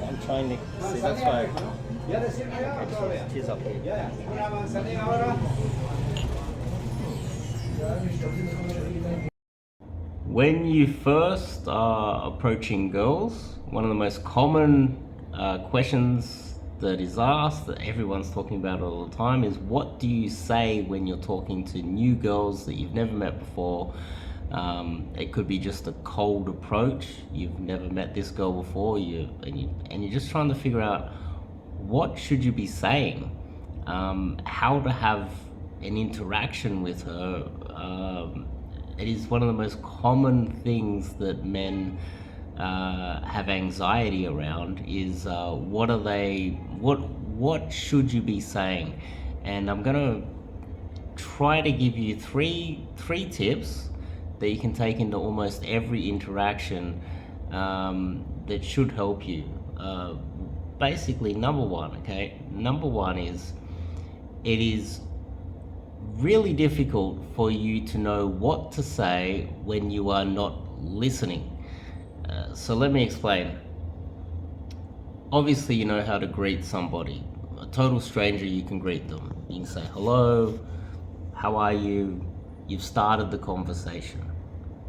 I'm trying to see. That's why. Okay, she's up here. When you first are approaching girls, one of the most common questions that is asked, that everyone's talking about all the time, is what do you say when you're talking to new girls that you've never met before? It could be just a cold approach. You've never met this girl before, and you're just trying to figure out what should you be saying, how to have an interaction with her. It is one of the most common things that men have anxiety around. Is what should you be saying? And I'm gonna try to give you three tips that you can take into almost every interaction, that should help you. Basically, number one is, it is really difficult for you to know what to say when you are not listening. So let me explain. Obviously, you know how to greet somebody. A total stranger, you can greet them. You can say hello, how are you? You've started the conversation.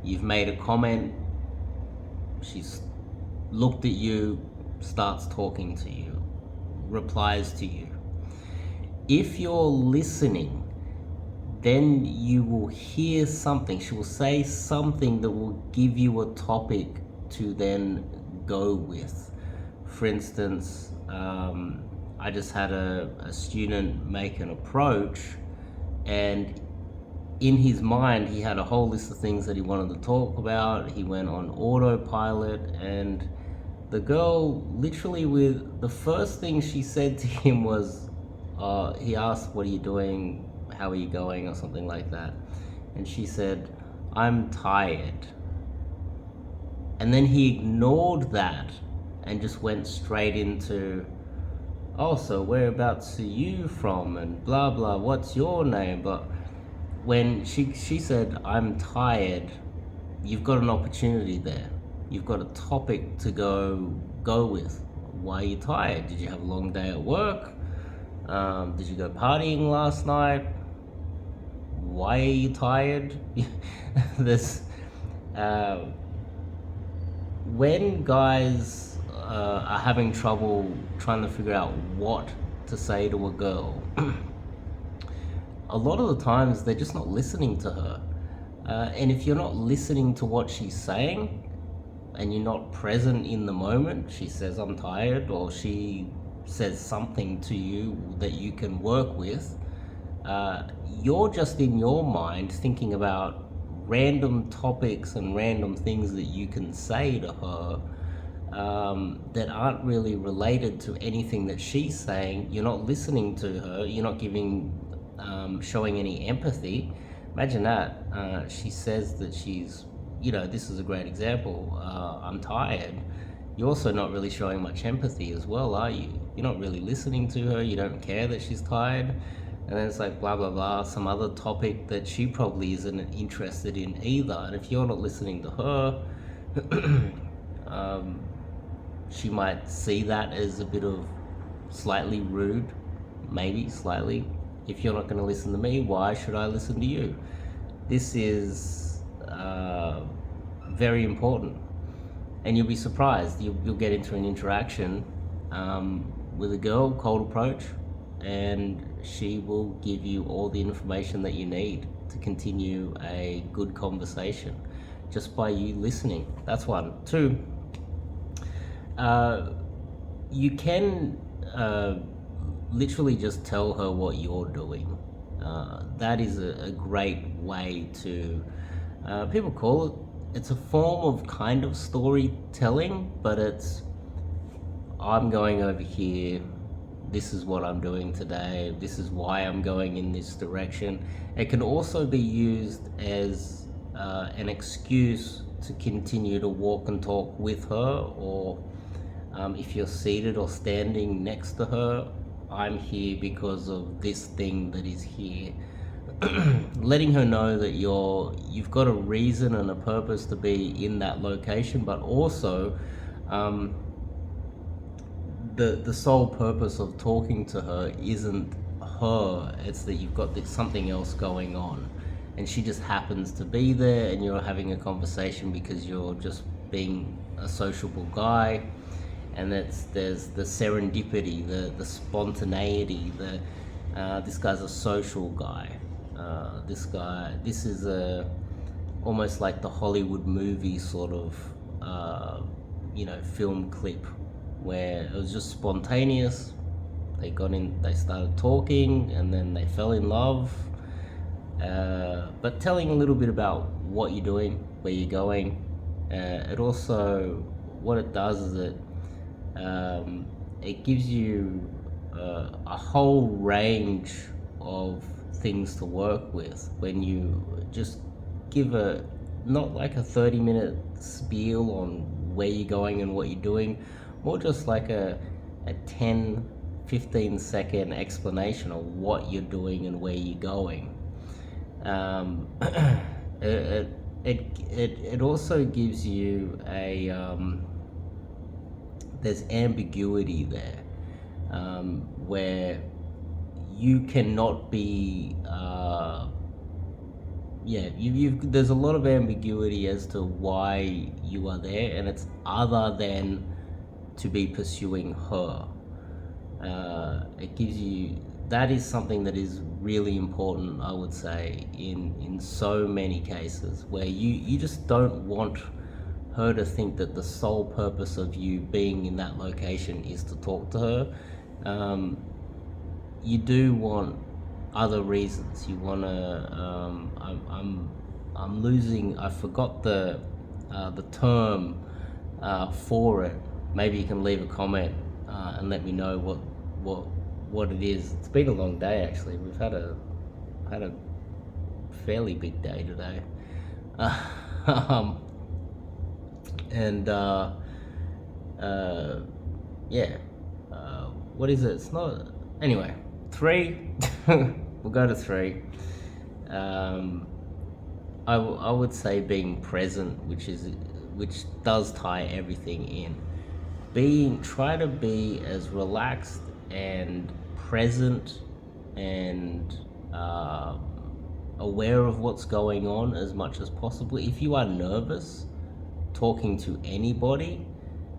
You've made a comment. She's looked at you, starts talking to you, replies to you. If you're listening, then you will hear something. She will say something that will give you a topic to then go with. For instance, I just had a student make an approach, and in his mind he had a whole list of things that he wanted to talk about. He went on autopilot, and the girl, literally, with the first thing she said to him was, he asked, what are you doing, how are you going, or something like that, and she said, I'm tired. And then he ignored that and just went straight into, oh, so whereabouts are you from, and blah blah, what's your name? But when she said, I'm tired, you've got an opportunity there. You've got a topic to go with. Why are you tired? Did you have a long day at work? Did you go partying last night? Why are you tired? This, when guys are having trouble trying to figure out what to say to a girl, a lot of the times they're just not listening to her. And if you're not listening to what she's saying, and you're not present in the moment, she says, I'm tired, or she says something to you that you can work with, you're just in your mind thinking about random topics and random things that you can say to her, that aren't really related to anything that she's saying. You're not listening to her. You're not showing any empathy. Imagine that. She says that she's, this is a great example. I'm tired. You're also not really showing much empathy as well, are you? You're not really listening to her. You don't care that she's tired. And then it's like blah blah blah, some other topic that she probably isn't interested in either. And if you're not listening to her, she might see that as a bit of slightly rude, maybe slightly. If you're not going to listen to me, why should I listen to you? This is very important. And you'll be surprised. You'll get into an interaction with a girl, cold approach, and she will give you all the information that you need to continue a good conversation just by you listening. That's one. Two, you can literally just tell her what you're doing. That is a great way to, people call it's a form of kind of storytelling, but it's, I'm going over here, this is what I'm doing today, this is why I'm going in this direction. It can also be used as an excuse to continue to walk and talk with her, or if you're seated or standing next to her, I'm here because of this thing that is here. letting her know that you've got a reason and a purpose to be in that location, but also um, the sole purpose of talking to her isn't her. It's that you've got something else going on, and she just happens to be there, and you're having a conversation because you're just being a sociable guy. And there's the serendipity, the spontaneity, this guy's a social guy. This is almost like the Hollywood movie sort of, film clip where it was just spontaneous. They got in, they started talking, and then they fell in love. But telling a little bit about what you're doing, where you're going, it also, what it does is it gives you a whole range of things to work with when you just give not like a 30-minute spiel on where you're going and what you're doing, more just like a 10-15 second explanation of what you're doing and where you're going. It also gives you there's ambiguity there, where you cannot be there's a lot of ambiguity as to why you are there, and it's other than to be pursuing her. It gives you, that is something that is really important, I would say, in so many cases, where you just don't want her to think that the sole purpose of you being in that location is to talk to her. You do want other reasons. You want to. I'm losing. I forgot the term for it. Maybe you can leave a comment and let me know what it is. It's been a long day actually. We've had a fairly big day today. What is it? It's not. Anyway, 3. We'll go to 3. I would say being present, which does tie everything in. Try to be as relaxed and present and aware of what's going on as much as possible. If you are nervous talking to anybody,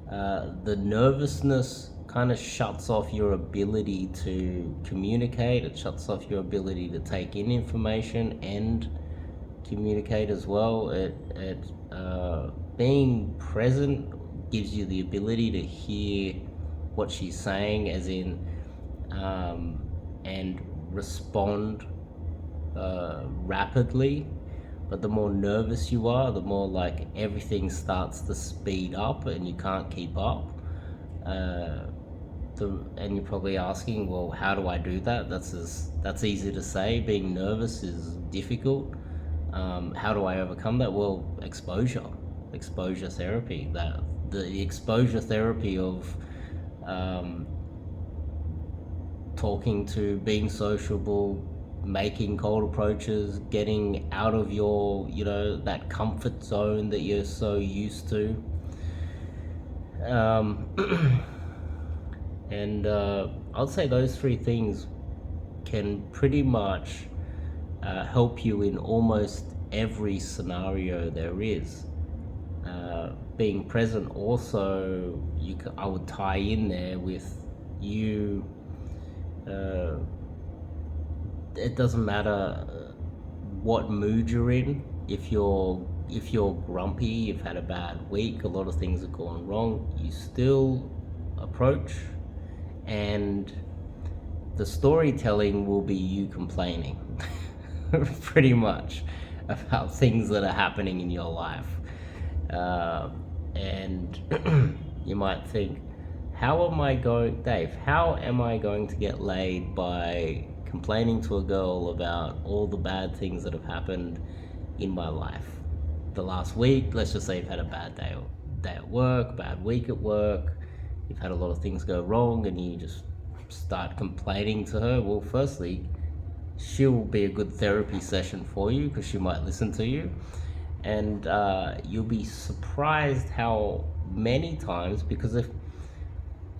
the nervousness kind of shuts off your ability to communicate. It shuts off your ability to take in information and communicate as well. Being present gives you the ability to hear what she's saying, as in, and respond rapidly. But the more nervous you are, the more like everything starts to speed up and you can't keep up. And you're probably asking, well, how do I do that? That's easy to say. Being nervous is difficult. How do I overcome that? Well, exposure therapy. The exposure therapy of talking to, being sociable, making cold approaches, getting out of your, that comfort zone that you're so used to. And I'd say those 3 things can pretty much help you in almost every scenario there is. Being present also, I would tie in there with you. It doesn't matter what mood you're in. If you're grumpy, you've had a bad week, a lot of things have gone wrong, you still approach, and the storytelling will be you complaining pretty much about things that are happening in your life. And you might think, how am I going to get laid by complaining to a girl about all the bad things that have happened in my life? The last week, let's just say you've had a bad day at work, bad week at work, you've had a lot of things go wrong, and you just start complaining to her. Well, firstly, she'll be a good therapy session for you because she might listen to you. And you'll be surprised how many times, because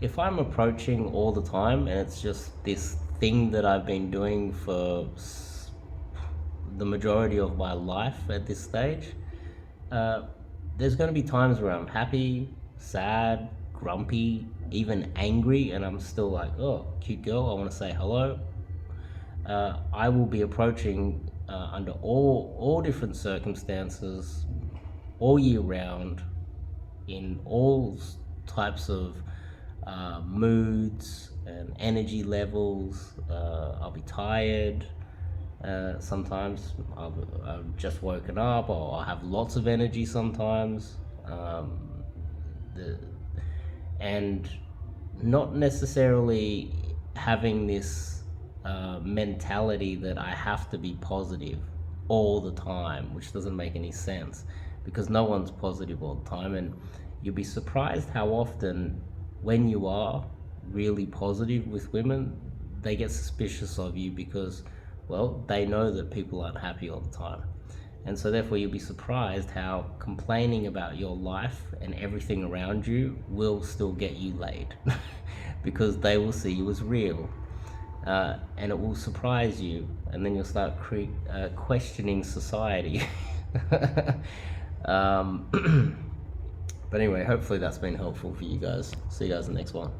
if I'm approaching all the time and it's just this thing that I've been doing for the majority of my life at this stage, there's going to be times where I'm happy, sad, grumpy, even angry, and I'm still like, oh, cute girl, I want to say hello. I will be approaching under all different circumstances, all year round, in all types of moods and energy levels. I'll be tired. Sometimes I've just woken up, or I'll have lots of energy sometimes. And not necessarily having this mentality that I have to be positive all the time, which doesn't make any sense because no one's positive all the time. And you'll be surprised how often, when you are really positive with women, they get suspicious of you because, well, they know that people aren't happy all the time. And so therefore you'll be surprised how complaining about your life and everything around you will still get you laid because they will see you as real. And it will surprise you, and then you'll start questioning society. But anyway, hopefully that's been helpful for you guys. See you guys in the next one.